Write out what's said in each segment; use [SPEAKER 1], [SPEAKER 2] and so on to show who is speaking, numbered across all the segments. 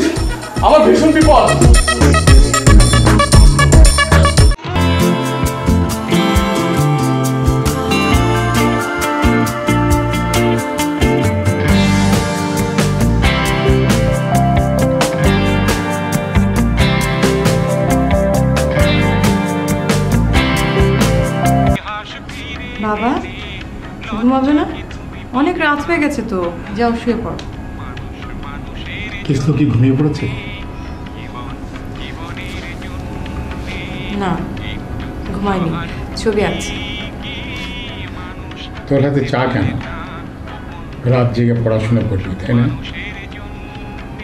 [SPEAKER 1] Please, আমার ভীষণ বিপদ।
[SPEAKER 2] বাবা ঘুমাবে না? অনেক রাত হয়ে গেছে তো, যাও শুয়ে পড়ো।
[SPEAKER 3] কিসলো কি ঘুমিয়ে পড়েছে?
[SPEAKER 2] না, ঘুমায়নি, ছবি আছে।
[SPEAKER 3] তোর হাতে চা কেন? রাত জেগে পড়াশোনা করবি তাই না?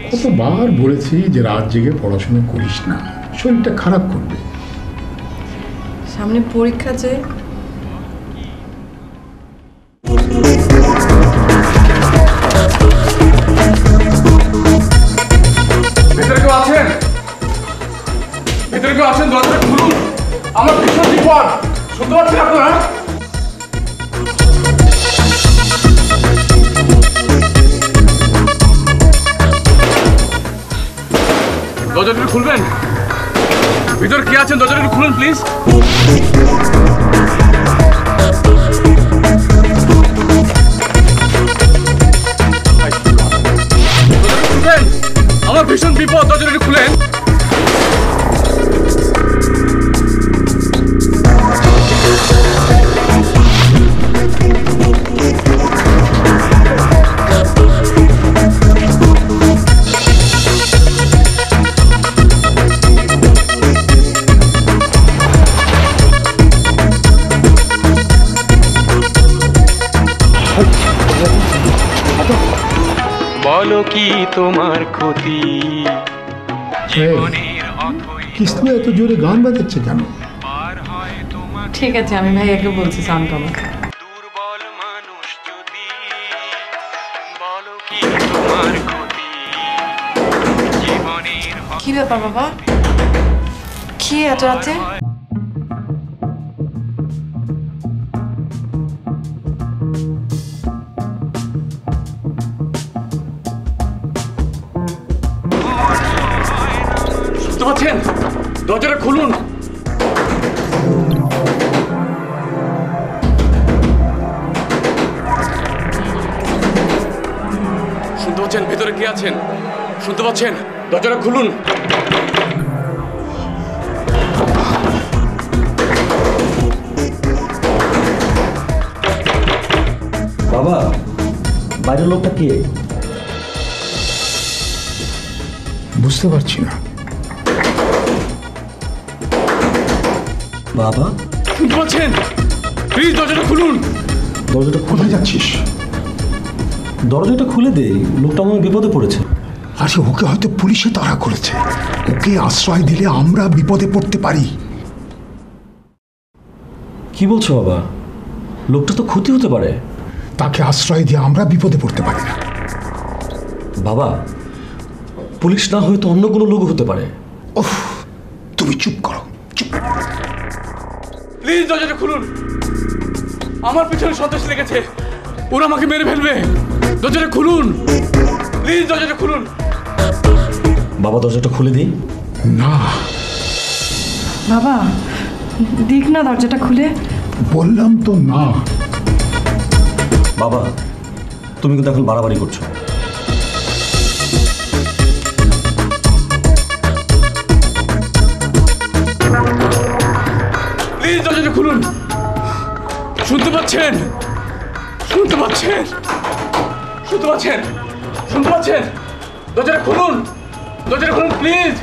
[SPEAKER 3] কতবার বলেছি যে রাত জেগে পড়াশোনা করিস না, শরীরটা খারাপ করবে।
[SPEAKER 2] সামনে পরীক্ষা যে।
[SPEAKER 1] ভেতরে কেউ আছেন? ভেতরে কেউ আছেন? দরজাটা খুলুন, আমার ভীষণ বিপদ। শুনতে পাচ্ছেন আপনারা? দরজাটা খুলবেন? ভিতরে কে আছেন? দরজাটা খুলুন প্লিজ। আমার ভীষণ বিপদ, দরজাটা খুলেন।
[SPEAKER 4] বলো কি তোমার ক্ষতি?
[SPEAKER 3] কিসলো এত জোরে গান বাজাচ্ছে কেন?
[SPEAKER 2] ঠিক আছে, আমি ভাইয়াকে বলছি সাউন্ড কমা।
[SPEAKER 4] দুর্বল মানুষ যদি বলো কি তোমার ক্ষতি? জীবনের
[SPEAKER 2] কি ব্যাপার বাবা, কি এত রাতে?
[SPEAKER 1] শুনতে পাচ্ছেন? দরজাটা খুলুন। শুনতে পাচ্ছেন? ভেতরে কে আছেন? শুনতে পাচ্ছেন? দরজাটা খুলুন।
[SPEAKER 5] বাবা, বাইরের লোকটা কে?
[SPEAKER 3] বুঝতে পারছি না।
[SPEAKER 5] বাবা,
[SPEAKER 1] শুনতে পাচ্ছেন? প্লিজ দরজাটা খুলুন।
[SPEAKER 5] দরজাটা
[SPEAKER 3] কোথায় যাচ্ছিস?
[SPEAKER 5] দরজাটা খুলে দে, লোকটা আমার বিপদে পড়েছে।
[SPEAKER 3] আরে ওকে হয়তো পুলিশে তাড়া করেছে, ওকে আশ্রয় দিলে আমরা বিপদে পড়তে পারি।
[SPEAKER 5] কি বলছো বাবা? লোকটা তো ক্ষতি হতে পারে।
[SPEAKER 3] তাকে আশ্রয় দিয়ে আমরা বিপদে পড়তে পারি না।
[SPEAKER 5] বাবা, পুলিশ না হয়তো অন্য কোনো লোক হতে পারে।
[SPEAKER 3] ওহ, তুমি চুপ করো, চুপ।
[SPEAKER 1] প্লিজ দরজাটা খুলুন, আমার পিছনে সন্ত্রাস লেগেছে, ওরা আমাকে মেরে ফেলবে। দরজাটা খুলুন, প্লিজ দরজাটা খুলুন।
[SPEAKER 5] বাবা, দরজাটা খুলে দিই।
[SPEAKER 3] না
[SPEAKER 2] বাবা, দিক না দরজাটা খুলে।
[SPEAKER 3] বললাম তো না।
[SPEAKER 5] বাবা, তুমি কিন্তু এখন বাড়াবাড়ি করছো।
[SPEAKER 1] প্লিজ দরজাটা খুলুন। শুনতে পাচ্ছেন? শুনতে পাচ্ছেন? শুনতে পাচ্ছেন? শুনতে পাচ্ছেন? দরজাটা খুলুন, দরজাটা খুলুন প্লিজ।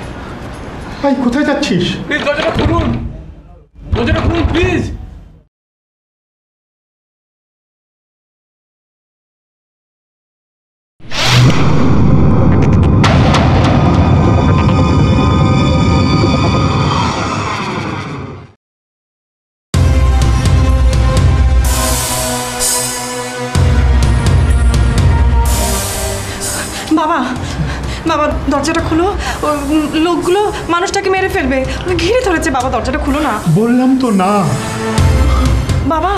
[SPEAKER 3] ভাই কোথায় যাচ্ছিস?
[SPEAKER 1] প্লিজ দরজাটা খুলুন, দরজাটা খুলুন প্লিজ।
[SPEAKER 2] বাবা, বাবা দরজাটা খুলো, লোকগুলো মানুষটাকে মেরে ফেলবে, ঘিরে ধরেছে। বাবা দরজাটা খুলো না।
[SPEAKER 3] বললাম তো না।
[SPEAKER 2] বাবা,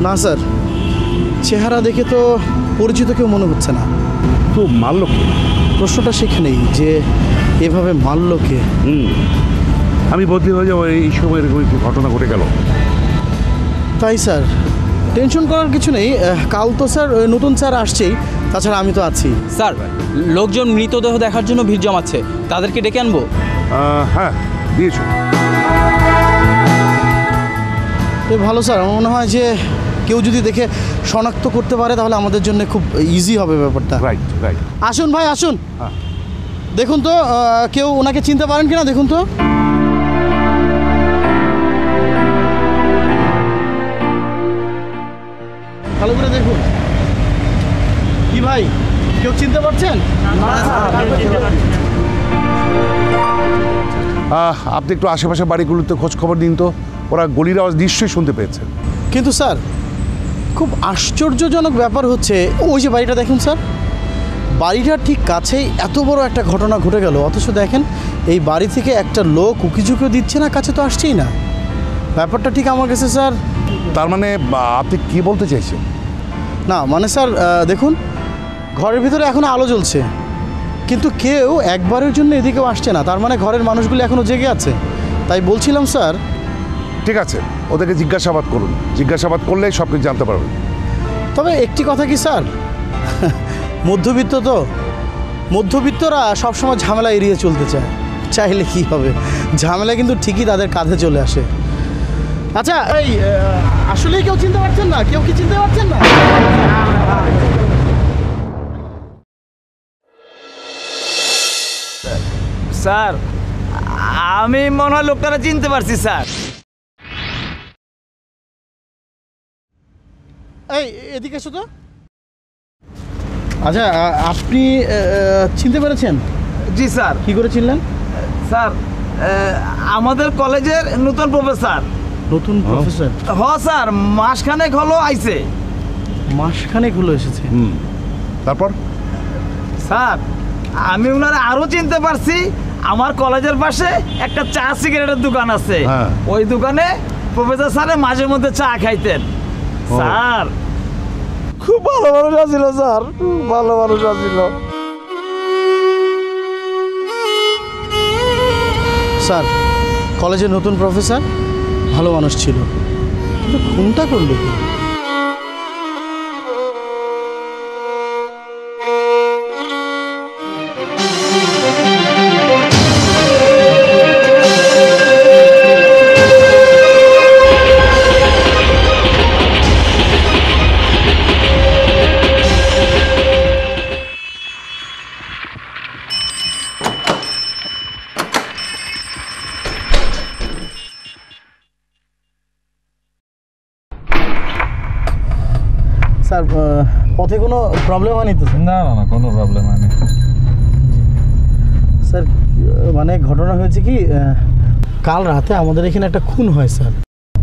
[SPEAKER 6] না স্যার, চেহারা দেখে তো পরিচিত কেউ মনে হচ্ছে না।
[SPEAKER 7] তো মারল কে?
[SPEAKER 6] প্রশ্নটা সেখানেই যে এভাবে মারল কে।
[SPEAKER 7] আমি বদলি হয়ে যাবো এই সময় এরকম একটি ঘটনা ঘটে গেল।
[SPEAKER 6] তাই স্যার, টেনশন করার কিছু নেই। কাল তো স্যার নতুন স্যার আসছেই, তাছাড়া আমি তো আছি।
[SPEAKER 8] স্যার, লোকজন মৃতদেহ দেখার জন্য ভিড় জমাচ্ছে, তাদেরকে ডেকে আনবো?
[SPEAKER 7] হ্যাঁ, দিয়েছো।
[SPEAKER 6] ভালো স্যার, আমার মনে হয় যে কেউ যদি দেখে শনাক্ত করতে পারে তাহলে আমাদের জন্য খুব ইজি হবে ব্যাপারটা।
[SPEAKER 7] Right right.
[SPEAKER 6] আসুন ভাই, আসুন।
[SPEAKER 7] হ্যাঁ।
[SPEAKER 6] দেখুন তো কেউ ওনাকে চিনতে পারেন কিনা, দেখুন তো। ভালো করে দেখুন। কি ভাই, কেউ চিনতে পারছেন?
[SPEAKER 7] আপনি একটু আশেপাশে বাড়িগুলোতে খোঁজ খবর দিন তো, ওরা গলির আওয়াজ নিশ্চয়ই শুনতে পেয়েছে।
[SPEAKER 6] কিন্তু স্যার, খুব আশ্চর্যজনক ব্যাপার হচ্ছে, ওই যে বাড়িটা দেখুন স্যার, বাড়িটার ঠিক কাছেই এত বড় একটা ঘটনা ঘটে গেল, অথচ দেখেন এই বাড়ি থেকে একটা লোক উকিঝুঁকিও দিচ্ছে না, কাছে তো আসছেই না। ব্যাপারটা ঠিক আমার কাছে স্যার।
[SPEAKER 7] তার মানে আপনি কি বলতে চাইছেন?
[SPEAKER 6] না মানে স্যার, দেখুন ঘরের ভিতরে এখনও আলো জ্বলছে, কিন্তু কেউ একবারের জন্য এদিকেও আসছে না, তার মানে ঘরের মানুষগুলো এখনও জেগে আছে। তাই বলছিলাম স্যার।
[SPEAKER 7] ঠিক আছে, ওদেরকে জিজ্ঞাসাবাদ করুন, জিজ্ঞাসাবাদ করলেই সব কিছু জানতে পারবেন।
[SPEAKER 6] তবে একটি কথা কি স্যার, মধ্যবিত্ত তো, মধ্যবিত্তরা সবসময় ঝামেলা এড়িয়ে চলতে চায়, চাইলে কি হবে, ঝামেলা কিন্তু ঠিকই তাদের কাঁধে চলে আসে। আচ্ছা, এই আসলেই কেউ চিনতে পারছেন না? কেউ কি চিনতে পারছেন না?
[SPEAKER 9] স্যার, আমি মনে হয় লোকটারা চিনতে পারছি স্যার।
[SPEAKER 6] এই এদিকে এসো তো। আচ্ছা, আপনি চিনতে পেরেছেন?
[SPEAKER 9] জি স্যার।
[SPEAKER 6] কি করে চিনলেন?
[SPEAKER 9] স্যার, আমাদের কলেজের নতুন প্রফেসর।
[SPEAKER 6] নতুন প্রফেসর?
[SPEAKER 9] হ স্যার, মাসখানেক হলো আইছে।
[SPEAKER 6] মাসখানেক হলো এসেছে?
[SPEAKER 7] তারপর?
[SPEAKER 9] স্যার, আমি ওনারা আরও চিনতে পারছি। আমার কলেজের পাশে একটা চা সিগারেটের দোকান আছে, ওই দোকানে প্রফেসর স্যারে মাঝে মধ্যে চা খাইতেন। স্যার, খুব ভালো মানুষ আছিল স্যার, খুব ভালো মানুষ আছিল।
[SPEAKER 6] স্যার, কলেজের নতুন প্রফেসর ভালো মানুষ ছিল, কিন্তু খুনটা করলো কি? স্যার, পথে কোনো প্রবলেম হয়নি তো?
[SPEAKER 10] না না না, কোনো প্রবলেম হয়নি
[SPEAKER 6] স্যার। মানে ঘটনা হয়েছে কি, কাল রাতে আমাদের এখানে একটা খুন হয় স্যার।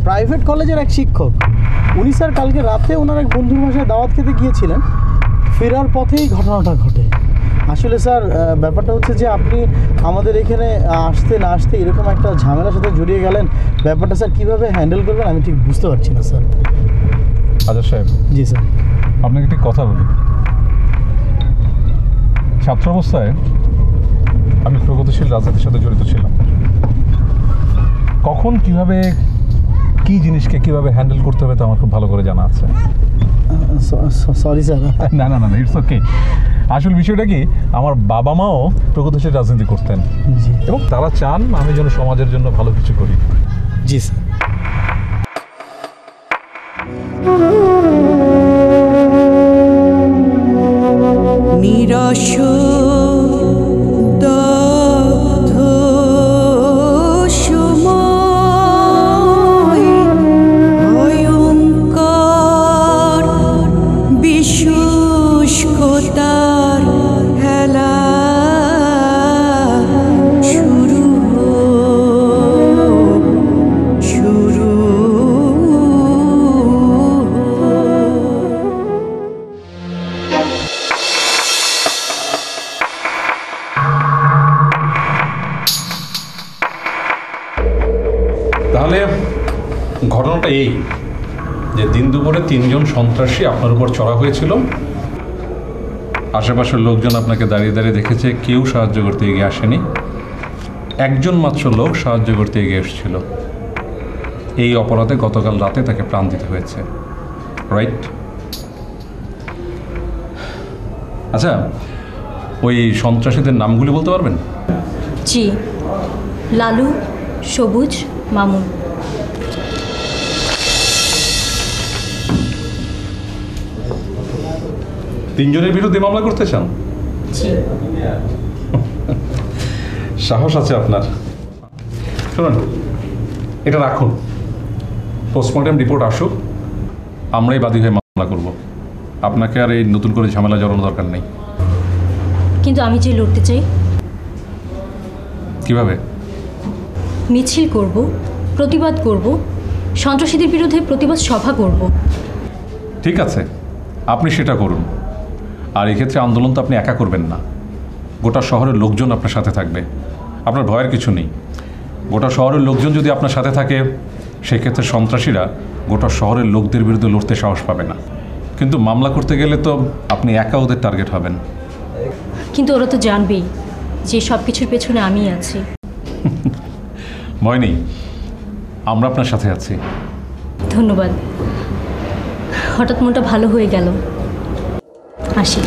[SPEAKER 6] প্রাইভেট কলেজের এক শিক্ষক, উনি স্যার কালকে রাতে ওনার এক বন্ধুর বাসায় দাওয়াত খেতে গিয়েছিলেন, ফেরার পথেই ঘটনাটা ঘটে। আসলে স্যার, ব্যাপারটা হচ্ছে যে আপনি আমাদের এখানে আসতে না আসতে এরকম একটা ঝামেলার সাথে জড়িয়ে গেলেন, ব্যাপারটা স্যার কীভাবে হ্যান্ডেল করবেন আমি ঠিক বুঝতে পারছি না স্যার।
[SPEAKER 10] আজাদ সাহেব।
[SPEAKER 6] জি স্যার।
[SPEAKER 10] আপনাকে একটি কথা বলি, ছাত্র অবস্থায় আমি প্রগতিশীল রাজনীতির সাথে জড়িত ছিলাম। কখন কিভাবে কি জিনিসকে কিভাবে হ্যান্ডেল করতে হবে তা আমার খুব ভালো করে জানা আছে।
[SPEAKER 6] Sorry sir.
[SPEAKER 10] না না না, ইটস ওকে। আসল বিষয়টা কি, আমার বাবা মাও প্রগতিশীল রাজনীতি করতেন এবং তারা চান আমি যেন সমাজের জন্য ভালো কিছু করি।
[SPEAKER 6] জি স্যার।
[SPEAKER 11] নিরস দগ্ধ সময় ভয়ঙ্কর বিশুষ্কতার হেলা শুরু শুরু।
[SPEAKER 10] তাহলে ঘটনাটা এই, যে দিন দুপুরে 3 জন সন্ত্রাসী আপনার উপর চড়া হয়েছিল, আশেপাশের লোকজন আপনাকে দাঁড়িয়ে দাঁড়িয়ে দেখেছে, কেউ সাহায্য করতে এগিয়ে আসেনি, একজন মাত্র লোক সাহায্য করতে এগিয়ে এসেছিল। এই অপরাধে গতকাল রাতে তাকে প্রাণ দিতে হয়েছে, রাইট? আচ্ছা, ওই সন্ত্রাসীদের নামগুলি বলতে পারবেন?
[SPEAKER 12] জি, লালু, সবুজ, মামুন।
[SPEAKER 10] তিনজনের বিরুদ্ধে মামলা করতে চান?
[SPEAKER 12] জি।
[SPEAKER 10] সাহস আছে আপনার। শুনুন, এটা রাখুন, পোস্টমর্টেম রিপোর্ট আসুক, আমরাই বাদী হয়ে মামলা করব। আপনাকে আর এই নতুন করে ঝামেলা জড়ানো দরকার নেই।
[SPEAKER 12] কিন্তু আমি যে লড়তে চাই।
[SPEAKER 10] কিভাবে?
[SPEAKER 12] মিছিল করব, প্রতিবাদ করব, সন্ত্রাসীদের বিরুদ্ধে প্রতিবাদ সভা করব।
[SPEAKER 10] ঠিক আছে, আপনি সেটা করুন। আর এক্ষেত্রে আন্দোলন তো আপনি একা করবেন না, গোটা শহরের লোকজন আপনার সাথে থাকবে। আপনার ভয়ের কিছু নেই। গোটা শহরের লোকজন যদি আপনার সাথে থাকে, সেক্ষেত্রে সন্ত্রাসীরা গোটা শহরের লোকদের বিরুদ্ধে লড়তে সাহস পাবে না। কিন্তু মামলা করতে গেলে তো আপনি একা ওদের টার্গেট হবেন।
[SPEAKER 12] কিন্তু ওরা তো জানবেই যে সব কিছুর পেছনে আমিই আছি।
[SPEAKER 10] ভয় নেই, আমরা আপনার সাথে আছি।
[SPEAKER 12] ধন্যবাদ। হঠাৎ মনটা ভালো হয়ে গেল। আসি।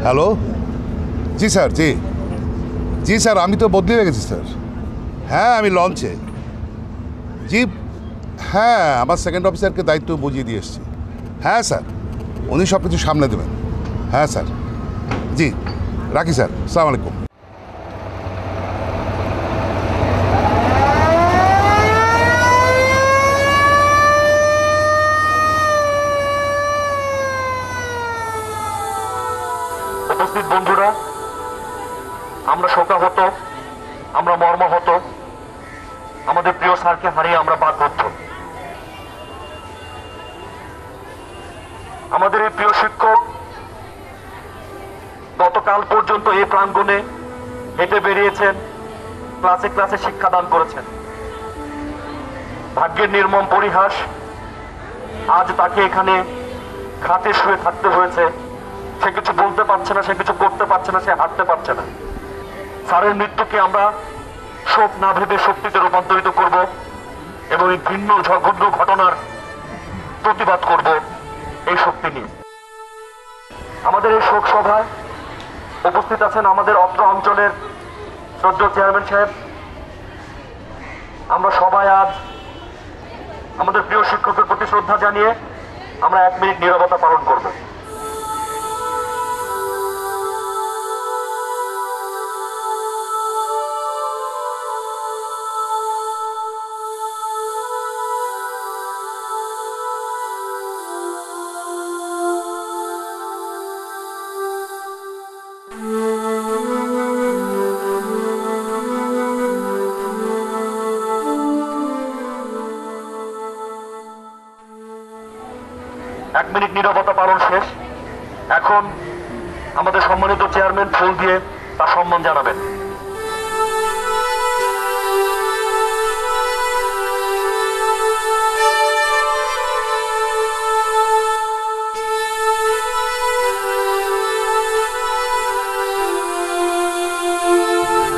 [SPEAKER 7] হ্যালো, জি স্যার, জি জি স্যার, আমি তো বদলি হয়ে গেছি স্যার। হ্যাঁ, আমি লঞ্চে। জি হ্যাঁ, আমার সেকেন্ড অফিসারকে দায়িত্ব বুঝিয়ে দিয়ে এসেছি। হ্যাঁ স্যার, উনি সব কিছু সামলে দেবেন। হ্যাঁ স্যার, জি রাখি স্যার, আসসালামু আলাইকুম।
[SPEAKER 13] উপস্থিত বন্ধুরা, আমরা শোকাহত, আমরা মর্মাহত। আমাদের প্রিয় স্যারকে হারিয়ে আমরা বাকরুদ্ধ। আমাদের এই প্রিয় শিক্ষক গতকাল পর্যন্ত এই প্রাঙ্গণে হেঁটে বেরিয়েছেন, ক্লাসে ক্লাসে শিক্ষাদান করেছেন। ভাগ্যের নির্মম পরিহাস, আজ তাকে এখানে খাটে শুয়ে থাকতে হয়েছে। সে কিছু বলতে পারছে না, সে কিছু করতে পারছে না, সে হাঁটতে পারছে না। স্যারের মৃত্যুকে আমরা শোক না ভেবে শক্তিতে রূপান্তরিত করব এবং এই ভিন্ন জঘন্য ঘটনার প্রতিবাদ করব এই শক্তি নিয়ে। আমাদের এই শোক সভায় উপস্থিত আছেন আমাদের অত্র অঞ্চলের শ্রদ্ধেয় চেয়ারম্যান সাহেব। আমরা সবাই আজ আমাদের প্রিয় শিক্ষকের প্রতি শ্রদ্ধা জানিয়ে আমরা 1 মিনিট নীরবতা পালন করব। এক মিনিট নীরবতা পালন শেষ। এখন আমাদের সম্মানিত চেয়ারম্যান ফুল দিয়ে তার সম্মান জানাবেন।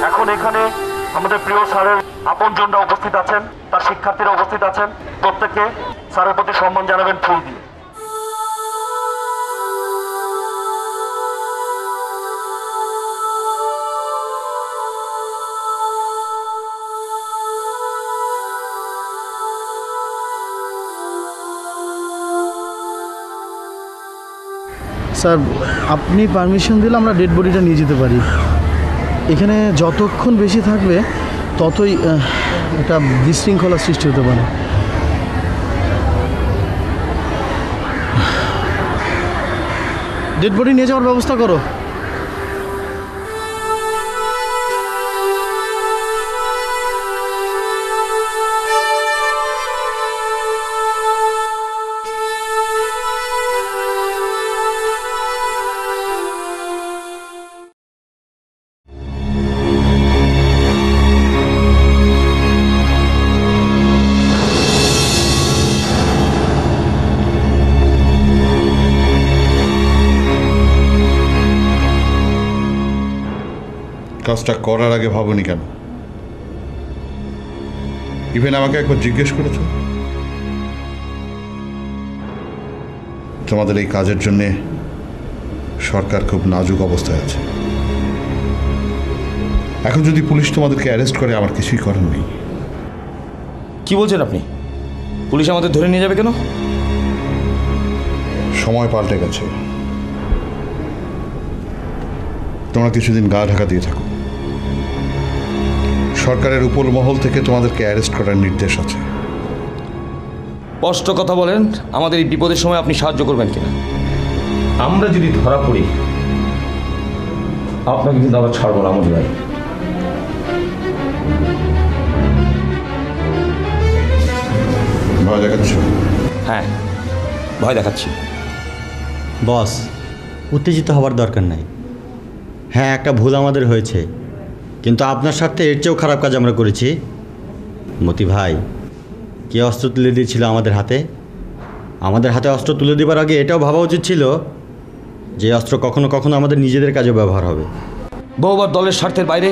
[SPEAKER 13] এখন এখানে আমাদের প্রিয় স্যারের আপনজনরা উপস্থিত আছেন, তার শিক্ষার্থীরা উপস্থিত আছেন। প্রত্যেকে স্যারের প্রতি সম্মান জানাবেন ফুল দিয়ে।
[SPEAKER 6] স্যার, আপনি পারমিশন দিলে আমরা ডেড বডিটা নিয়ে যেতে পারি। এখানে যতক্ষণ বেশি থাকবে ততই একটা বিশৃঙ্খলা সৃষ্টি হতে পারে। ডেড বডি নিয়ে যাওয়ার ব্যবস্থা করো।
[SPEAKER 7] কাজটা করার আগে ভাবনি কেন? ইভেন আমাকে একবার জিজ্ঞেস করেছ? তোমাদের এই কাজের জন্যে সরকার খুব নাজুক অবস্থায় আছে। এখন যদি পুলিশ তোমাদেরকে অ্যারেস্ট করে আমার কিছুই করার নেই।
[SPEAKER 8] কি বলছেন আপনি? পুলিশ আমাদের ধরে নিয়ে যাবে কেন?
[SPEAKER 7] সময় পাল্টে গেছে। তোমরা কিছুদিন গা ঢাকা দিয়ে থাকো। সরকারের উপর মহল থেকে তোমাদেরকে অ্যারেস্ট করার নির্দেশ আছে।
[SPEAKER 8] স্পষ্ট কথা বলেন, আমাদের এই বিপদের সময় আপনি সাহায্য করবেন কিনা? আমরা যদি ধরা পড়ি আপনাকে কিন্তু আবার ছাড়বো না আমল ভাই।
[SPEAKER 7] ভয় দেখাচ্ছ?
[SPEAKER 8] হ্যাঁ, ভয় দেখাচ্ছি।
[SPEAKER 14] বস, উত্তেজিত হওয়ার দরকার নাই। হ্যাঁ, একটা ভুল আমাদের হয়েছে, কিন্তু আপনার স্বার্থে এর চেয়েও খারাপ কাজ আমরা করেছি। মতি ভাই, কে অস্ত্র তুলে দিয়েছিল আমাদের হাতে? আমাদের হাতে অস্ত্র তুলে দেবার আগে এটাও ভাবা উচিত ছিল যে অস্ত্র কখনো কখনো আমাদের নিজেদের কাজে ব্যবহার হবে।
[SPEAKER 8] বহুবার দলের স্বার্থের বাইরে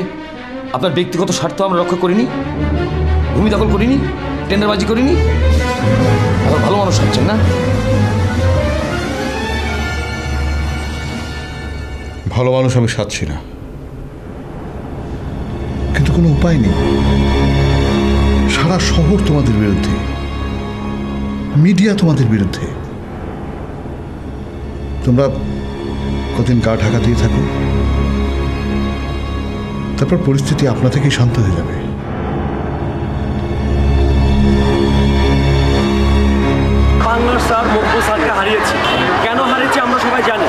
[SPEAKER 8] আপনার ব্যক্তিগত স্বার্থ আমরা রক্ষা করিনি, ভূমি দখল করিনি, টেন্ডারবাজি করিনি। আবার ভালো মানুষ হচ্ছেন না?
[SPEAKER 7] ভালো মানুষ আমি সাচ্ছি না, কিন্তু কোনো উপায় নেই। সারা শহর তোমাদের বিরুদ্ধে, মিডিয়া তোমাদের বিরুদ্ধে। তোমরা কদিন গা ঢাকা দিয়ে থাকো, তারপর পরিস্থিতি আপনা থেকেই শান্ত হয়ে যাবে।
[SPEAKER 13] বাংলার স্যার মকবুল স্যারকে হারিয়েছি। কেন হারিয়েছি আমরা সবাই জানি।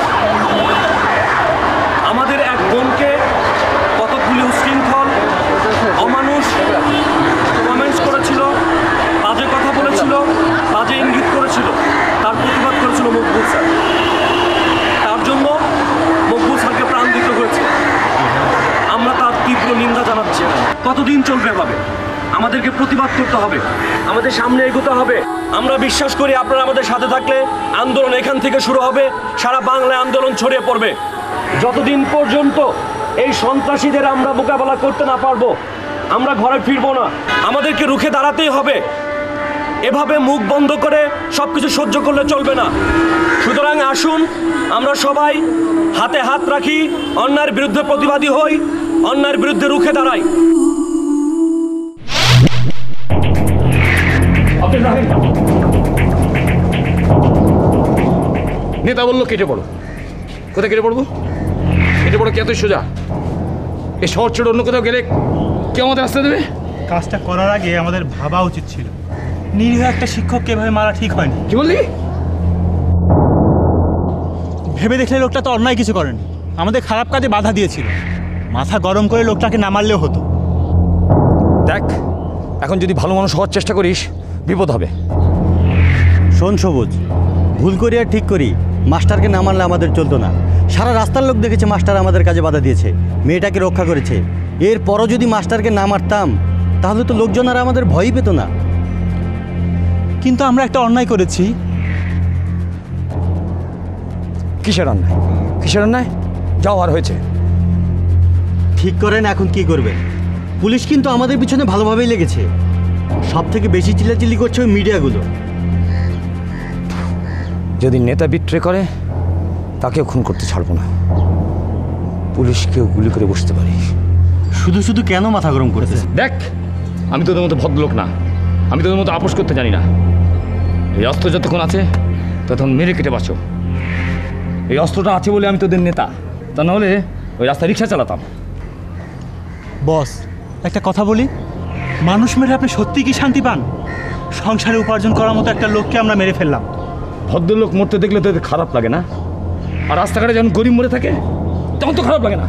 [SPEAKER 13] আমাদের এক বোনকে কতগুলি উশৃঙ্খল অমানুষ কমেন্টস করেছিল, বাজে কথা বলেছিল, বাজে ইঙ্গিত করেছিল, তার প্রতিবাদ করেছিল মকবুল স্যার। তার জন্য মকবুল স্যারকে প্রাণ দিতে হয়েছে। আমরা তার তীব্র নিন্দা জানাচ্ছি। কতদিন চলবে এভাবে? আমাদেরকে প্রতিবাদ করতে হবে, আমাদের সামনে এগোতে হবে। আমরা বিশ্বাস করি আপনারা আমাদের সাথে থাকলে আন্দোলন এখান থেকে শুরু হবে, সারা বাংলায় আন্দোলন ছড়িয়ে পড়বে। যতদিন পর্যন্ত এই সন্ত্রাসীদের আমরা মোকাবেলা করতে না পারবো, আমরা ঘরে ফিরবো না। আমাদেরকে রুখে দাঁড়াতেই হবে। এভাবে মুখ বন্ধ করে সব কিছু সহ্য করলে চলবে না। সুতরাং আসুন আমরা সবাই হাতে হাত রাখি, অন্যায়ের বিরুদ্ধে প্রতিবাদী হই, অন্যায়ের বিরুদ্ধে রুখে দাঁড়াই।
[SPEAKER 1] নেতা বললো কেটে পড়ো। কোথায় কেটে পড়বো? কেটে পড়ো কি এতই সোজা? এই শহর ছেড়ে অন্য কোথাও গেলে কে আমাদের আসতে দেবে?
[SPEAKER 15] কাজটা করার আগে আমাদের ভাবা উচিত ছিল। নিরীহ একটা শিক্ষককে এভাবে মারা ঠিক হয়নি।
[SPEAKER 1] কি বললি?
[SPEAKER 15] ভেবে দেখলে লোকটা তো অন্যায় কিছু করেনি, আমাদের খারাপ কাজে বাধা দিয়েছিল। মাথা গরম করে লোকটাকে না মারলেও হতো।
[SPEAKER 8] দেখ, এখন যদি ভালো মানুষ হওয়ার চেষ্টা করিস বিপদ হবে।
[SPEAKER 14] শোন সবুজ, ভুল করি আর ঠিক করি, মাস্টারকে না মারলে আমাদের চলতো না। সারা রাস্তার লোক দেখেছে মাস্টার আমাদের কাজে বাধা দিয়েছে, মেয়েটাকে রক্ষা করেছে। এরপরও যদি মাস্টারকে না মারতাম তাহলে তো লোকজন আর আমাদের ভয়ই পেত না।
[SPEAKER 15] কিন্তু আমরা একটা অন্যায় করেছি।
[SPEAKER 8] কিসের অন্যায়? কিসের অন্যায়? যাও, আর হয়েছে।
[SPEAKER 14] ঠিক করেন, এখন কি করবে? পুলিশ কিন্তু আমাদের পিছনে ভালোভাবেই লেগেছে। সব থেকে বেশি চিল্লাচিল্লি করছে ওই মিডিয়াগুলো।
[SPEAKER 8] যদি নেতা বিট্রে করে তাকেও খুন করতে ছাড়বো না। পুলিশকেও গুলি করে বসতে পারি।
[SPEAKER 14] শুধু শুধু কেন মাথা গরম করতে?
[SPEAKER 1] দেখ, আমি তোদের মতো ভদ্রলোক না, আমি তোদের মতো আপোষ করতে জানি না। এই অস্ত্র যতক্ষণ আছে ততক্ষণ মেরে কেটে বাঁচো। এই অস্ত্রটা আছে বলে আমি তোদের নেতা, তা নাহলে ওই রাস্তায় রিক্সা চালাতাম।
[SPEAKER 15] বস, একটা কথা বলি। মানুষ মেরে আপনি সত্যি কি শান্তি পান? সংসারে উপার্জন করার মতো একটা লোককে আমরা মেরে ফেললাম।
[SPEAKER 1] ভদ্রলোক মরতে দেখলে তো এদের খারাপ লাগে না? আর রাস্তাঘাটে যখন গরিব মরে থাকে তখন তো খারাপ লাগে না?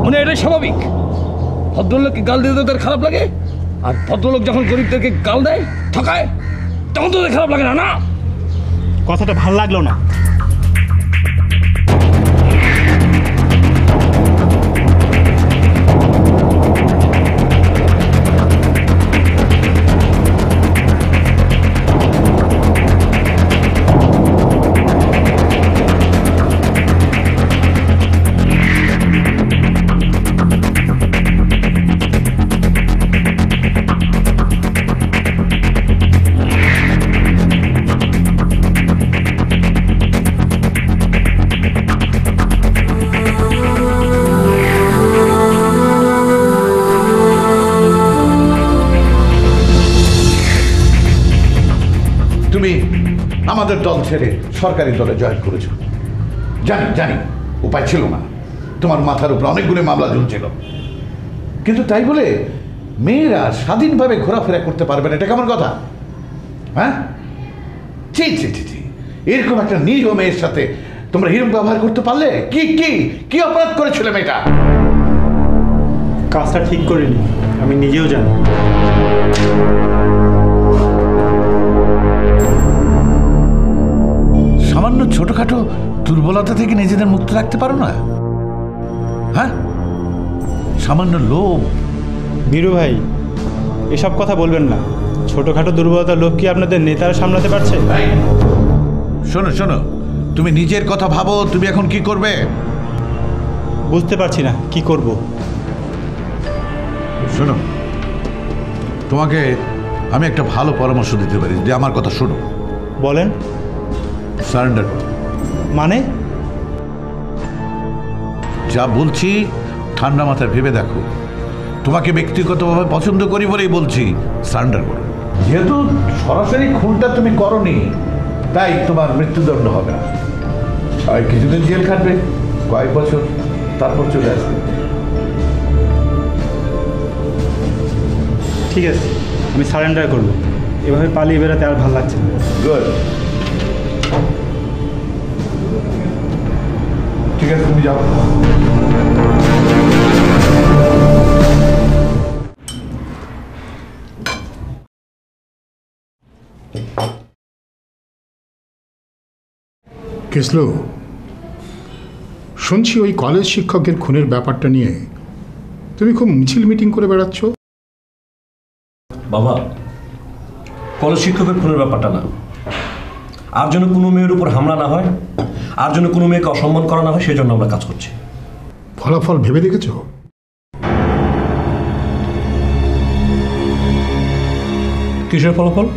[SPEAKER 1] মানে এটাই স্বাভাবিক। ভদ্রলোককে গাল দিতে তোদের খারাপ লাগে, আর ভদ্রলোক যখন গরিবদেরকে গাল দেয়, ঠকায়, তখন তোদের খারাপ লাগে না? না,
[SPEAKER 15] কথাটা ভাল লাগলো না।
[SPEAKER 16] তুমি আমাদের দল ছেড়ে সরকারি দলে জয়েন করেছো, জানি জানি, উপায় ছিল না, তোমার মাথার উপর অনেকগুলো মামলা ঝুলছিল, কিন্তু তাই বলে মেয়েরা স্বাধীনভাবে ঘোরাফেরা করতে পারবে না, এটা কেমন কথা? হ্যাঁ, ছি ছি ছি ছি, এরকম একটা নিরীহ মেয়ের সাথে তোমরা এরকম ব্যবহার করতে পারলে? কি কি কি অপরাধ করেছিল মেয়েটা?
[SPEAKER 15] কাজটা ঠিক করিনি, আমি নিজেও জানি।
[SPEAKER 16] সামান্য ছোটখাটো দুর্বলতা থেকে নিজেদের মুক্ত রাখতে পারো না? হ্যাঁ, সামান্য লোভ।
[SPEAKER 15] বীরু ভাই, এসব কথা বলবেন না। ছোটখাটো দুর্বলতার লোক কি আপনাদের নেতারা সামলাতে পারছে?
[SPEAKER 16] শোনো শোনো, তুমি নিজের কথা ভাবো, তুমি এখন কি করবে?
[SPEAKER 15] বুঝতে পারছি না কি করব।
[SPEAKER 16] শোনো, তোমাকে আমি একটা ভালো পরামর্শ দিতে পারি, যে আমার কথা শোনো।
[SPEAKER 15] বলেন।
[SPEAKER 16] সারেন্ডার।
[SPEAKER 15] মানে?
[SPEAKER 16] যা বলছি ঠান্ডা মাথায় ভেবে দেখো, তোমাকে ব্যক্তিগতভাবে পছন্দ করি বলেই বলছি, সারেন্ডার করো। যেহেতু সরাসরি খুনটা তুমি করনি, তাই তোমার মৃত্যুদণ্ড হবে না, আর কিছুদিন জেল খাটবে, কয়েক বছর, তারপর চলে আসবে।
[SPEAKER 15] ঠিক আছে, আমি সারেন্ডার করবো। এভাবে পালিয়ে বেড়াতে আর ভালো লাগছে না।
[SPEAKER 16] গুড, ঠিক আছে, তুমি যাও।
[SPEAKER 3] কেসলো, শুনছি ওই কলেজ শিক্ষকের খুনের ব্যাপারটা নিয়ে তুমি খুব মিছিল মিটিং করে বেড়াচ্ছ।
[SPEAKER 5] বাবা, কলেজ শিক্ষকের খুনের ব্যাপারটা না, আর যেন কোনো মেয়ের উপর হামলা না হয়, আর যেন কোনো মেয়েকে অসম্মান করা না হয়, সেই জন্য আমরা কাজ করছি।
[SPEAKER 3] ফলাফল ভেবে দেখেছ?
[SPEAKER 5] কিসের ফলাফল?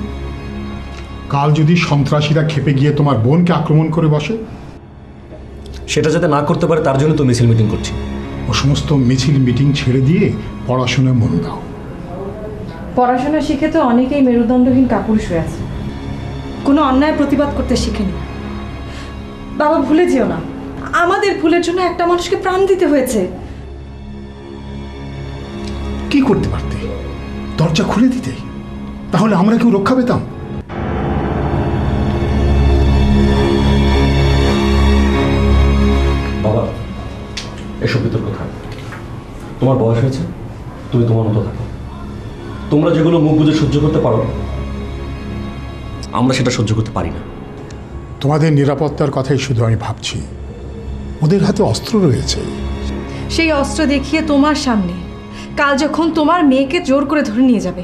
[SPEAKER 3] কাল যদি সন্ত্রাসীরা খেপে গিয়ে তোমার বোনকে আক্রমণ করে বসে?
[SPEAKER 5] সেটা যাতে না করতে পারে তার জন্য তো মিছিল মিটিং করছি।
[SPEAKER 3] ও সমস্ত মিছিল মিটিং ছেড়ে দিয়ে পড়াশোনায় মন দাও।
[SPEAKER 2] পড়াশোনা শিখে তো অনেকেই মেরুদণ্ডহীন কাপুরুষ হয়ে আছে, কোনো অন্যায় প্রতিবাদ করতে শিখেনি। বাবা, ভুলে যেও না, আমাদের ভুলের জন্য একটা মানুষকে প্রাণ দিতে হয়েছে।
[SPEAKER 3] কি করতে পারতে? দরজা খুলে দিতে, তাহলে আমরা কেউ রক্ষা পেতাম।
[SPEAKER 5] বাবা, এসব বিতর্ক থাক, তোমার বয়স হয়েছে, তুমি তোমার মতো থাকো। তোমরা যেগুলো মুখ বুঝে সহ্য করতে পারো, আমরা সেটা সহ্য করতে পারি না।
[SPEAKER 3] তোমাদের নিরাপত্তার কথাই শুধু আমি ভাবছি। ওদের হাতে অস্ত্র রয়েছে।
[SPEAKER 2] সেই অস্ত্র দেখিয়ে তোমার সামনে কাল যখন তোমার মেয়েকে জোর করে ধরে নিয়ে যাবে,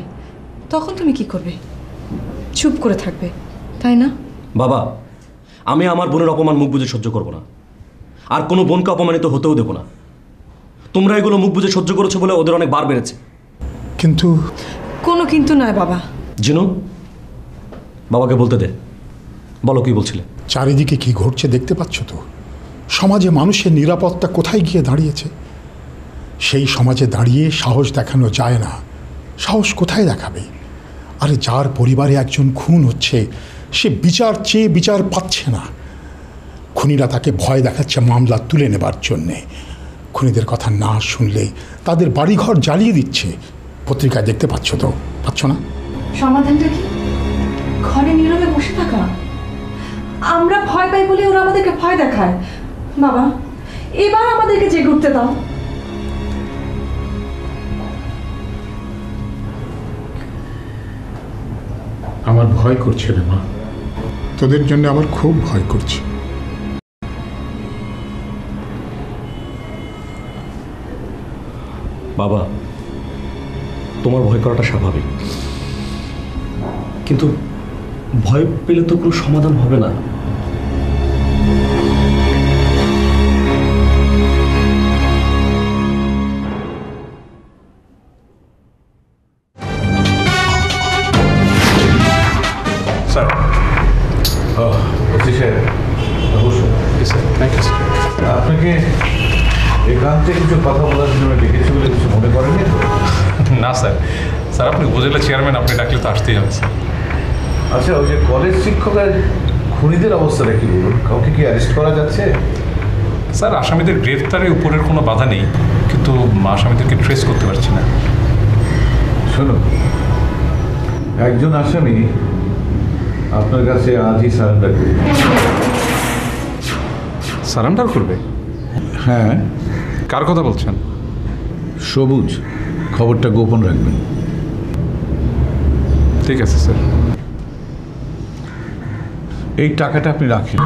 [SPEAKER 2] তখন তুমি কি করবে? চুপ করে থাকবে, তাই না?
[SPEAKER 5] বাবা, আমি আমার বোনের অপমান মুখ বুঝে সহ্য করব না, আর কোনো বোনকে অপমানিত হতেও দেব না। তোমরা এগুলো মুখ বুঝে সহ্য করেছো বলে ওদের অনেক বার বেড়েছে।
[SPEAKER 3] কিন্তু
[SPEAKER 2] কোনো কিন্তু নয় বাবা।
[SPEAKER 5] জিনু, বাবাকে বলতে দে, বলো কি বলছিলে।
[SPEAKER 3] চারিদিকে কি ঘটছে দেখতে পাচ্ছ তো? সমাজে মানুষের নিরাপত্তা কোথায় গিয়ে দাঁড়িয়েছে? সেই সমাজে দাঁড়িয়ে সাহস দেখানো যায় না। সাহস কোথায় দেখাবে? আরে যার পরিবারে একজন খুন হচ্ছে, সে বিচার চেয়ে বিচার পাচ্ছে না। খুনিরা তাকে ভয় দেখাচ্ছে মামলা তুলে নেবার জন্যে। খুনিদের কথা না শুনলে তাদের বাড়িঘর জ্বালিয়ে দিচ্ছে, পত্রিকায় দেখতে পাচ্ছ তো, পাচ্ছ না?
[SPEAKER 2] সমাধানটা কি? ঘরে নীরবে বসে থাকা? আমরা ভয় পাই বলে ওরা আমাদেরকে ভয় দেখায়। বাবা, এবার আমাদেরকে জেগে উঠতে দাও।
[SPEAKER 3] আমার ভয় করছে রে মা, তোদের জন্য আমার খুব ভয় করছে।
[SPEAKER 5] বাবা, তোমার ভয় করাটা স্বাভাবিক, কিন্তু ভয় পেলে তো কোনো সমাধান হবে না।
[SPEAKER 16] স্যার, অবশ্যই স্যার, থ্যাংক ইউ স্যার। আপনাকে এখান থেকে কিছু কথা বলার জন্য ডেকেছি বলে কিছু মনে করেননি?
[SPEAKER 10] না স্যার, স্যার আপনি উপজেলা চেয়ারম্যান, আপনি ডাকলে তো আসতেই হবে স্যার।
[SPEAKER 16] আচ্ছা, ওই যে কলেজ শিক্ষকের খুনিদের অবস্থাটা কি বলুন? কাউকে কি অ্যারেস্ট করা যাচ্ছে?
[SPEAKER 10] স্যার, আসামিদের গ্রেফতারের উপরের কোনো বাধা নেই, কিন্তু আসামিদেরকে ট্রেস করতে পারছি না।
[SPEAKER 16] শুনুন, একজন আসামি আপনার কাছে আজই সারেন্ডার করবে।
[SPEAKER 10] সারেন্ডার করবে?
[SPEAKER 16] হ্যাঁ।
[SPEAKER 10] কার কথা বলছেন?
[SPEAKER 16] সবুজ। খবরটা গোপন রাখবেন।
[SPEAKER 10] ঠিক আছে স্যার।
[SPEAKER 16] এই টাকাটা আপনি রাখেন।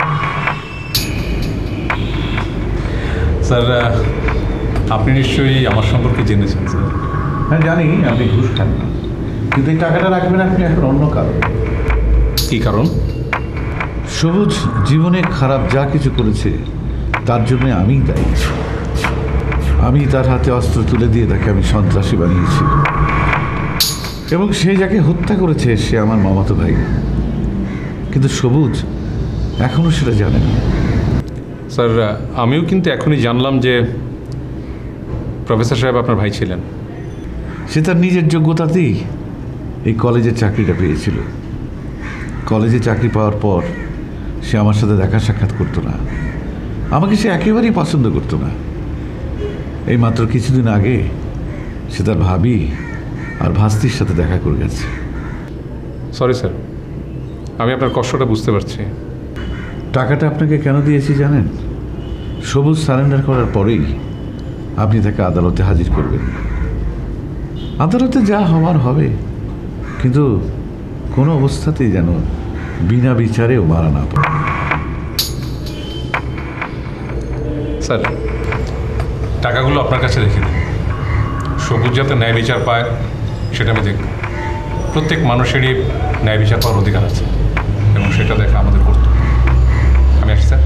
[SPEAKER 10] স্যার, আপনি নিশ্চয়ই আমার সম্পর্কে জেনেছেন স্যার।
[SPEAKER 16] হ্যাঁ জানি, আপনি ঘুষ খান না, কিন্তু এই টাকাটা রাখবেন আপনি এখন অন্য কারণ।
[SPEAKER 10] কি কারণ?
[SPEAKER 16] সবুজ জীবনে খারাপ যা কিছু করেছে তার জন্য আমিই দায়ী। আমি তার হাতে অস্ত্র তুলে দিয়ে তাকে আমি সন্ত্রাসী বানিয়েছি, এবং সে যাকে হত্যা করেছে সে আমার মামাতো ভাই, কিন্তু সবুজ এখনো সেটা জানে না।
[SPEAKER 10] স্যার, আমিও কিন্তু এখনই জানলাম যে প্রফেসর সাহেব আপনার ভাই ছিলেন।
[SPEAKER 16] সে তার নিজের যোগ্যতাতেই এই কলেজের চাকরিটা পেয়েছিল। কলেজে চাকরি পাওয়ার পর সে আমার সাথে দেখা সাক্ষাৎ করতো না, আমাকে সে একেবারেই পছন্দ করতো না। এই মাত্র কিছুদিন আগে সে তার ভাবি আর ভাস্তির সাথে দেখা করে গেছে।
[SPEAKER 10] সরি স্যার, আমি আপনার কষ্টটা বুঝতে পারছি।
[SPEAKER 16] টাকাটা আপনাকে কেন দিয়েছি জানেন? সবুজ সারেন্ডার করার পরেই আপনি তাকে আদালতে হাজির করবেন। আদালতে যা হওয়ার হবে, কিন্তু কোনো অবস্থাতেই যেন বিনা বিচারেও মারা না পড়ে।
[SPEAKER 10] স্যার, টাকাগুলো আপনার কাছে রেখে দিন। সবুজ যাতে ন্যায় বিচার পায় সেটা আমি দেখব। প্রত্যেক মানুষেরই ন্যায় বিচার পাওয়ার অধিকার আছে, এবং সেটা দেখা আমাদের কর্তব্য। আমি আসছি স্যার।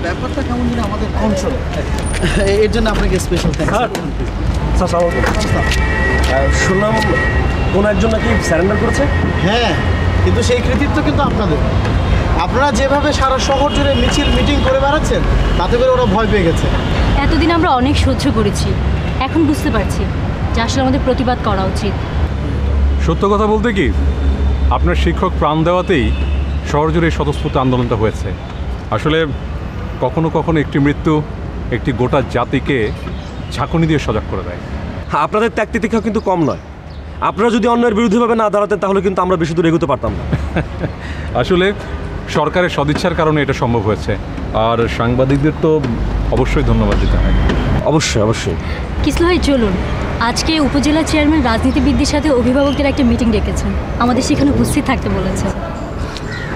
[SPEAKER 6] ব্যাপারটা কেমন যেন আমাদের কন্ট্রোল, এর জন্য আপনাকে স্পেশাল থ্যাঙ্কস।
[SPEAKER 5] শুনলাম কোন একজন নাকি সারেন্ডার করেছে।
[SPEAKER 6] হ্যাঁ, কিন্তু সেই কৃতিত্ব কিন্তু আপনাদের। আপনারা যেভাবে সারা শহর জুড়ে মিছিল মিটিং করে বেড়াচ্ছেন, তাতে করে ওরা ভয় পেয়ে গেছে।
[SPEAKER 12] এতদিন আমরা অনেক সহ্য করেছি, এখন বুঝতে পারছি যে আসলে আমাদের প্রতিবাদ করা উচিত।
[SPEAKER 10] সত্য কথা বলতে কি, আপনার শিক্ষক প্রাণ দেওয়াতেই শহর জুড়ে এই স্বতঃস্ফূর্ত আন্দোলনটা হয়েছে। আসলে কখনো কখনো একটি মৃত্যু একটি গোটা জাতিকে ঝাঁকুনি দিয়ে সজাগ করে দেয়।
[SPEAKER 5] আপনাদের ত্যাগ তিতিক্ষা কিন্তু কম নয়। আপনারা যদি অন্যের বিরুদ্ধেভাবে না দাঁড়াতেন তাহলে কিন্তু আমরা বেশি দূর এগোতে পারতাম না।
[SPEAKER 10] আসলে সরকারের সদিচ্ছার কারণে এটা সম্ভব হয়েছে, আর সাংবাদিকদের তো অবশ্যই ধন্যবাদ দিতে হয়।
[SPEAKER 5] অবশ্যই অবশ্যই।
[SPEAKER 12] কিসলু ভাই, চলুন। আজকে উপজেলা চেয়ারম্যান রাজনীতিবিদদের সাথে অভিভাবকদের একটা মিটিং ডেকেছেন, আমাদের সেখানে উপস্থিত থাকতে বলেছেন।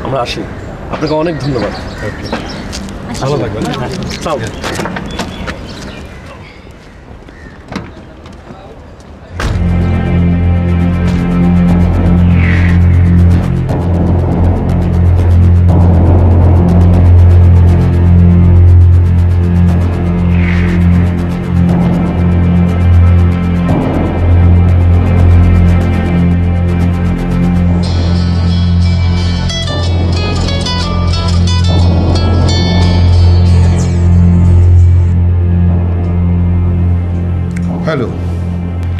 [SPEAKER 5] আমরা আসি। আপনাকে অনেক ধন্যবাদ।
[SPEAKER 10] ভালো থাকবেন।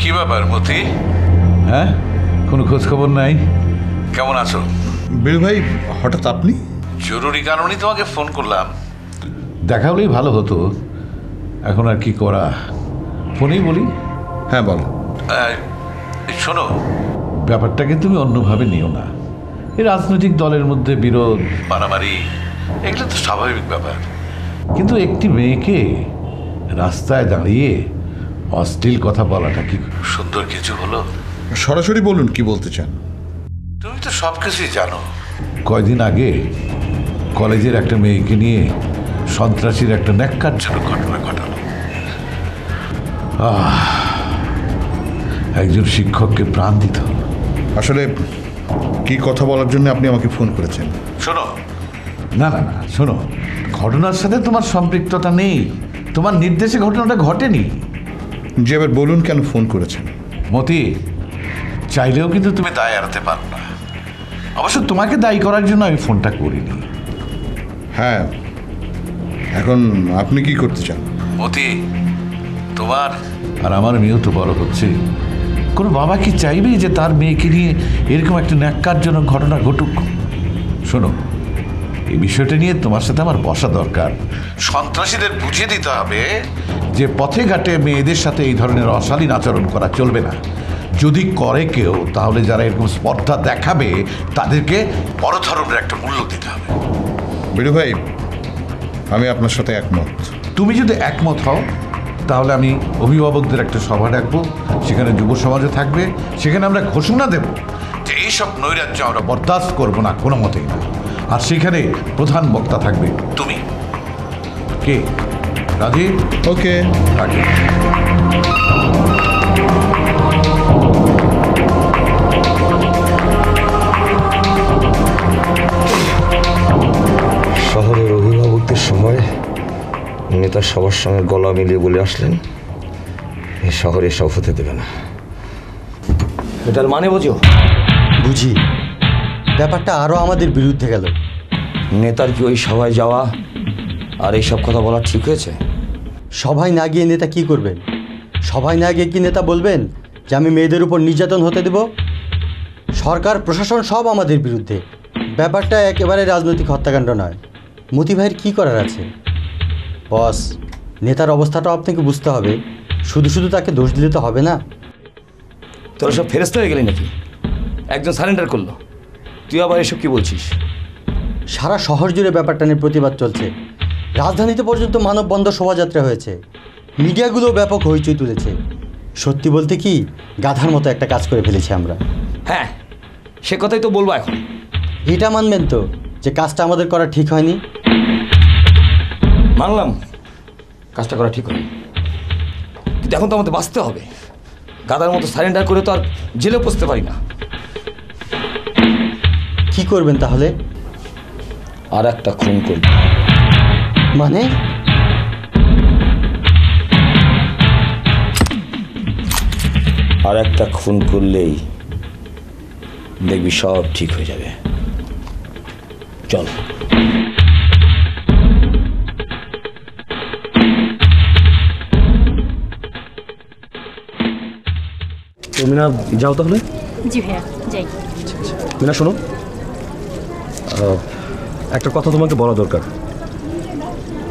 [SPEAKER 16] কি ব্যাপার মতি? হ্যাঁ, কোনো খোঁজ খবর নাই? কেমন আছো?
[SPEAKER 17] বীর ভাই, হঠাৎ আপনি?
[SPEAKER 16] জরুরি কারণেই তোমাকে ফোন করলাম। দেখা হলেই ভালো হতো, এখন আর কি করা, ফোনেই বলি।
[SPEAKER 17] হ্যাঁ বল।
[SPEAKER 16] শোনো, ব্যাপারটাকে তুমি অন্যভাবে নিও না। এই রাজনৈতিক দলের মধ্যে বিরোধ, মারামারি, এগুলো তো স্বাভাবিক ব্যাপার, কিন্তু একটি মেয়েকে রাস্তায় দাঁড়িয়ে অশ্লীল কথা বলাটা কি সুন্দর কিছু হলো?
[SPEAKER 17] সরাসরি বলুন কি বলতে চান।
[SPEAKER 16] তুমি তো সব কিছুই জানো। কয়দিন আগে কলেজের একটা মেয়েকে নিয়ে সন্ত্রাসীর একটা ন্যাক্কারজনক ঘটনা ঘটালো। একজন শিক্ষককে প্রাণ দিতে হলো।
[SPEAKER 17] আসলে কি কথা বলার জন্য আপনি আমাকে ফোন করেছেন?
[SPEAKER 16] শোনো, না না না শোনো, ঘটনার সাথে তোমার সম্পৃক্ততা নেই, তোমার নির্দেশে ঘটনাটা ঘটেনি।
[SPEAKER 17] যে এবার বলুন কেন ফোন করেছেন।
[SPEAKER 16] মতি, চাইলেও কিন্তু তুমি দায় এড়াতে পারো না। অবশ্য তোমাকে দায়ী করার জন্য আমি ফোনটা করিনি।
[SPEAKER 17] হ্যাঁ, এখন আপনি কি করতে চান?
[SPEAKER 16] মতি, তোমার আর আমার মেয়েও তো বড় হচ্ছে। কোনো বাবা কি চাইবে যে তার মেয়েকে নিয়ে এরকম একটা ন্যাক্কারজনক ঘটনা ঘটুক? শোনো, এই বিষয়টা নিয়ে তোমার সাথে আমার বসা দরকার। সন্ত্রাসীদের বুঝিয়ে দিতে হবে যে পথে ঘাটে মেয়েদের সাথে এই ধরনের অশালীন আচরণ করা চলবে না। যদি করে কেউ, তাহলে যারা এরকম স্পর্ধা দেখাবে তাদেরকে বড় ধরনের একটা মূল্য দিতে হবে।
[SPEAKER 17] বীরু ভাই, আমি আপনার সাথে একমত।
[SPEAKER 16] তুমি যদি একমত হও, তাহলে আমি অভিভাবকদের একটা সভা ডাকবো, সেখানে যুব সমাজও থাকবে। সেখানে আমরা ঘোষণা দেব যে এইসব নৈরাজ্য আমরা বরদাস্ত করবো না কোনো মতেই না। আর সেখানে প্রধান বক্তা থাকবে তুমি। কে রাজি?
[SPEAKER 17] ওকে,
[SPEAKER 16] রাজি।
[SPEAKER 8] শহরের অভিভাবকদের সময় নেতার সবার সঙ্গে গলা মিলিয়ে বলে আসলেন এই শহরে সব হতে দেবে না। এটার মানে বোঝো?
[SPEAKER 14] বুঝি। ব্যাপারটা আরও আমাদের বিরুদ্ধে গেল।
[SPEAKER 8] নেতার কি ওই সভায় যাওয়া আর এইসব কথা বলা ঠিক হয়েছে?
[SPEAKER 14] সভায় না গিয়ে নেতা কি করবেন? সভায় না গিয়ে কি নেতা বলবেন যে আমি মেয়েদের উপর নির্যাতন হতে দেব? সরকার প্রশাসন সব আমাদের বিরুদ্ধে। ব্যাপারটা একেবারে রাজনৈতিক হত্যাকাণ্ড নয়। মতি ভাইয়ের কী করার আছে? বস, নেতার অবস্থাটাও আপনাকে বুঝতে হবে। শুধু শুধু তাকে দোষ দিলে তো হবে না।
[SPEAKER 8] তোরা সব ফেরস্ত হয়ে গেলি নাকি? একজন সারেন্ডার করলো, তুই আবার এসব কি বলছিস?
[SPEAKER 14] সারা শহর জুড়ে ব্যাপারটা নিয়ে প্রতিবাদ চলছে। রাজধানীতে পর্যন্ত মানববন্ধন শোভাযাত্রা হয়েছে। মিডিয়াগুলোও ব্যাপক হইচই তুলেছে। সত্যি বলতে কি, গাধার মতো একটা কাজ করে ফেলেছি আমরা।
[SPEAKER 8] হ্যাঁ, সে কথাই তো বলবো এখন।
[SPEAKER 14] এটা মানবেন তো যে কাজটা আমাদের করা ঠিক হয়নি?
[SPEAKER 8] মানলাম কাজটা করা ঠিক হয়নি, কিন্তু এখন তো আমাদের বাঁচতে হবে। গাদার মতো সারেন্ডার করে তো আর জেলে পৌঁছতে পারি না।
[SPEAKER 14] কি করবেন তাহলে?
[SPEAKER 8] আর একটা খুন করব।
[SPEAKER 14] মানে?
[SPEAKER 8] আর একটা খুন করলেই দেখবি সব ঠিক হয়ে যাবে। চল। তো মিনা, যাও তাহলে।
[SPEAKER 12] জি ভাইয়া, যাই।
[SPEAKER 5] মিনা শোনো, একটা কথা তোমাকে বলা দরকার।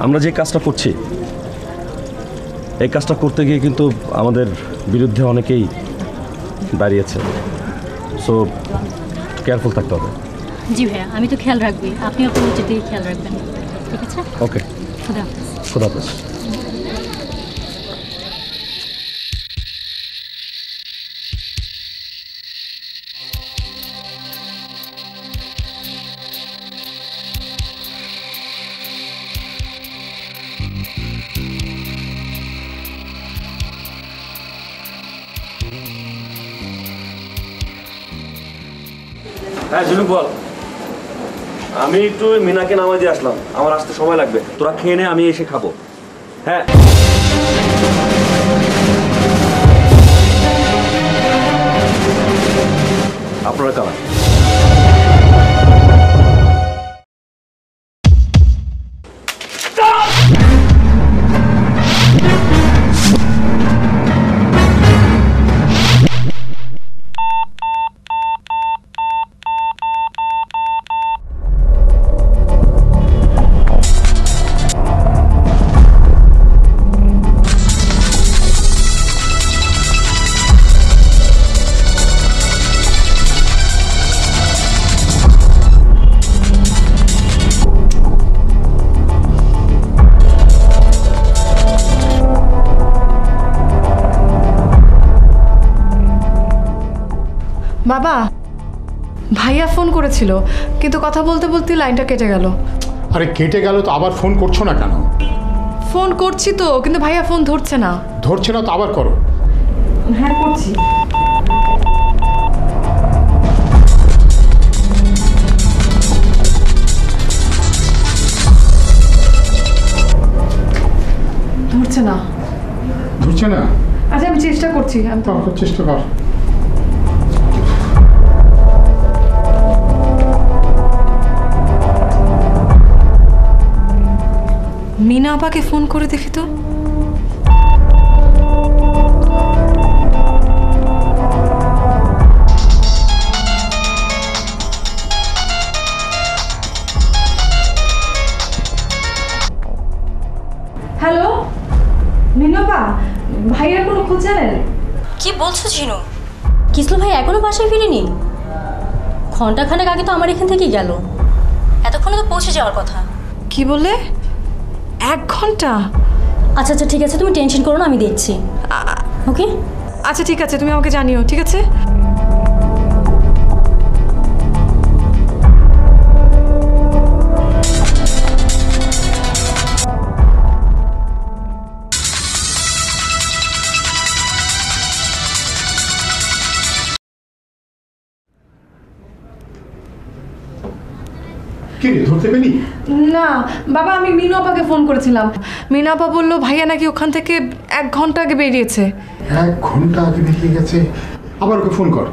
[SPEAKER 5] আমরা যে কাজটা করছি, এই কাজটা করতে গিয়ে কিন্তু আমাদের বিরুদ্ধে অনেকেই দাঁড়িয়েছে। সো কেয়ারফুল থাকতে হবে।
[SPEAKER 12] জি ভাইয়া, আমি তো খেয়াল রাখবি, আপনি আপনার নিজের দিকে খেয়াল রাখবেন, ঠিক আছে?
[SPEAKER 5] ওকে,
[SPEAKER 12] খুদা হাফেজ।
[SPEAKER 5] খুদা হাফেজ। হ্যাঁ জুলুক বল। আমি একটু মিনাকে নামাই দিয়ে আসলাম, আমার আসতে সময় লাগবে। তোরা খেয়ে নে, আমি এসে খাবো। হ্যাঁ, আপনারা কারা?
[SPEAKER 2] বাবা, ভাইয়া ফোন করেছিল, কিন্তু কথা বলতে বলতে লাইনটা কেটে গেল।
[SPEAKER 3] আরে কেটে গেল তো আবার ফোন করছো না কেন?
[SPEAKER 2] ফোন করছি তো, কিন্তু ভাইয়া ফোন ধরছে না।
[SPEAKER 3] ধরছে না তো আবার করো।
[SPEAKER 2] হ্যাঁ, করছি। ধরছে না।
[SPEAKER 3] ধরছে না?
[SPEAKER 2] আচ্ছা, আমি চেষ্টা করছি।
[SPEAKER 3] চেষ্টা কর।
[SPEAKER 2] মিনা আপাকে ফোন করে দেখি তো। হ্যালো মিনা আপা, ভাইয়ার কোনো খোঁজ জানেন?
[SPEAKER 12] কি বলছো ঝিনু? কিসলু ভাই এখনো বাসায় ফিরেনি? ঘন্টাখানেক আগে তো আমার এখান থেকেই গেল, এতক্ষণে তো পৌঁছে যাওয়ার কথা।
[SPEAKER 2] কি বলে? 1 ঘন্টা?
[SPEAKER 12] আচ্ছা আচ্ছা, ঠিক আছে, তুমি টেনশন করো না, আমি দেখছি। ওকে,
[SPEAKER 2] আচ্ছা ঠিক আছে, তুমি আমাকে জানিও। ঠিক আছে।
[SPEAKER 3] কি রে, ধরতে পেলি?
[SPEAKER 2] না বাবা, আমি মিনা আপাকে ফোন করেছিলাম। মিনা আপা বললো ভাইয়া নাকি ওখান থেকে 1 ঘন্টা আগে বেরিয়েছে।
[SPEAKER 3] 1 ঘন্টা আগে বেরিয়ে গেছে? আবার ওকে ফোন কর।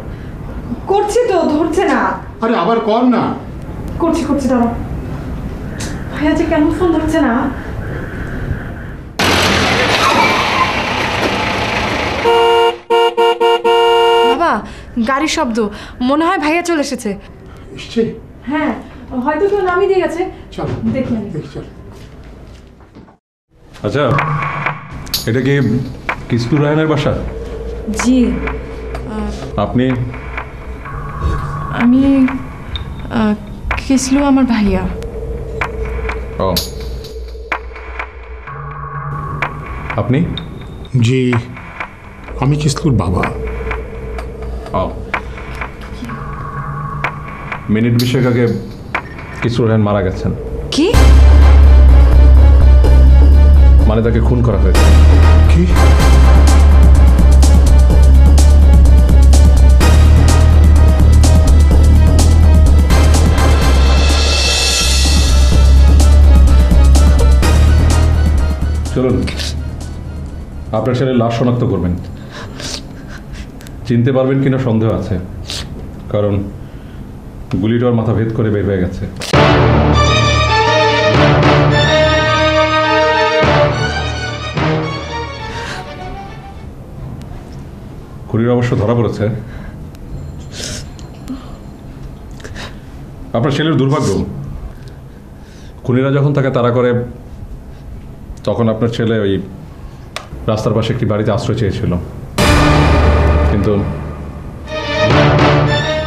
[SPEAKER 2] করছি তো, ধরছে না।
[SPEAKER 3] আরে আবার কর না।
[SPEAKER 2] করছি দাঁড়াও। ভাইয়া যে কেন ফোন ধরছে না? বাবা, গাড়ির শব্দ, মনে হয় ভাইয়া চলে এসেছে।
[SPEAKER 3] এসছে?
[SPEAKER 2] হ্যাঁ, হয়তো কেউ নামিয়ে দিয়ে গেছে।
[SPEAKER 3] চল
[SPEAKER 2] দেখি
[SPEAKER 3] চল।
[SPEAKER 10] আচ্ছা, এটা কি কিসলু রায়হানের বাসা?
[SPEAKER 2] জি।
[SPEAKER 10] আপনি?
[SPEAKER 2] আমি কিসলু আমার ভাইয়া।
[SPEAKER 10] ও, আপনি?
[SPEAKER 3] জি, আমি কিসলুর বাবা।
[SPEAKER 10] ও, মিনিট 20 আগে কিসলু রায়হান মারা গেছেন।
[SPEAKER 2] কি?
[SPEAKER 10] মানে তাকে খুন করা হয়েছে।
[SPEAKER 3] কি?
[SPEAKER 10] চলুন, আপনার ছেলের লাশ শনাক্ত করবেন। চিনতে পারবেন কিনা সন্দেহ আছে, কারণ গুলিটা ওর মাথা ভেদ করে বের হয়ে গেছে। খুনির অবশ্য ধরা পড়েছে। আপনার ছেলের দুর্ভাগ্য, খুনিরা যখন তাকে তাড়া করে তখন আপনার ছেলে ওই রাস্তার পাশে একটি বাড়িতে আশ্রয় চেয়েছিল, কিন্তু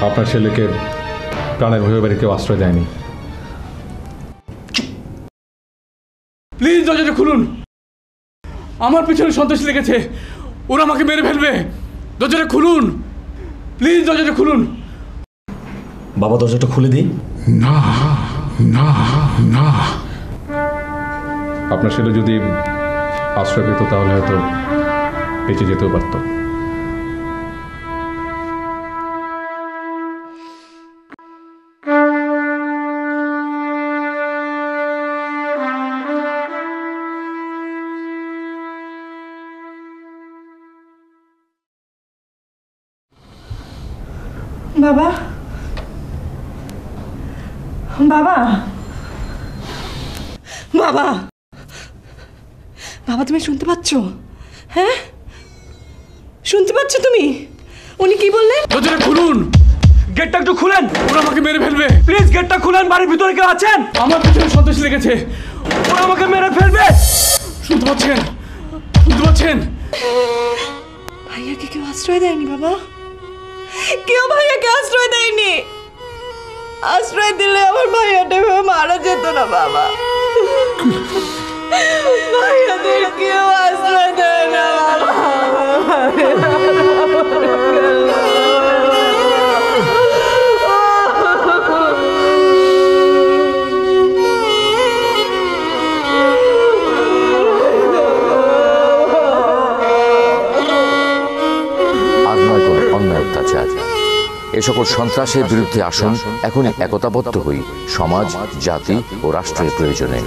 [SPEAKER 10] আপনার ছেলেকে প্রাণের ভয়ে বাড়ি কেউ আশ্রয় দেয়নি।
[SPEAKER 1] প্লিজ দরজাটা খুলুন, আমার পিছনে সন্ত্রাসী লেগেছে, ওরা আমাকে মেরে ফেলবে। দরজাটা খুলুন প্লিজ, দরজাটা খুলুন।
[SPEAKER 5] বাবা, দরজাটা খুলে দিই।
[SPEAKER 3] না না না,
[SPEAKER 10] আপনার ছেলে যদি আশ্রয় পেত তাহলে হয়তো বেঁচে যেতেও পারত।
[SPEAKER 2] বাবা, বাবা, বাবা, বাবা, তুমি শুনতে পাচ্ছ? হ্যাঁ, শুনতে পাচ্ছ তুমি? উনি কি বললেন?
[SPEAKER 1] দরজাটা খুলুন, গেটটা একটু খুলেন, ওরা আমাকে মেরে ফেলবে। প্লিজ গেটটা খুলেন, বাড়ির ভিতরে কেউ আছেন? আমার পিছনে সন্ত্রাসী লেগেছে, ওরা আমাকে মেরে ফেলবে। শুনতে পাচ্ছেন? শুনতে পাচ্ছেন?
[SPEAKER 2] ভাইয়াকে কেউ আশ্রয় দেয়নি বাবা, কেউ ভাইয়াকে আশ্রয় দেয়নি। আশ্রয় দিলে আমার ভাইয়াটা মারা যেত না বাবা। ভাইয়াদের কেউ আশ্রয় দেয় না বাবা।
[SPEAKER 18] অত্যাচার। এ সকল সন্ত্রাসের বিরুদ্ধে আসুন এখনই একতাবদ্ধ হই সমাজ, জাতি ও রাষ্ট্রের প্রয়োজনে।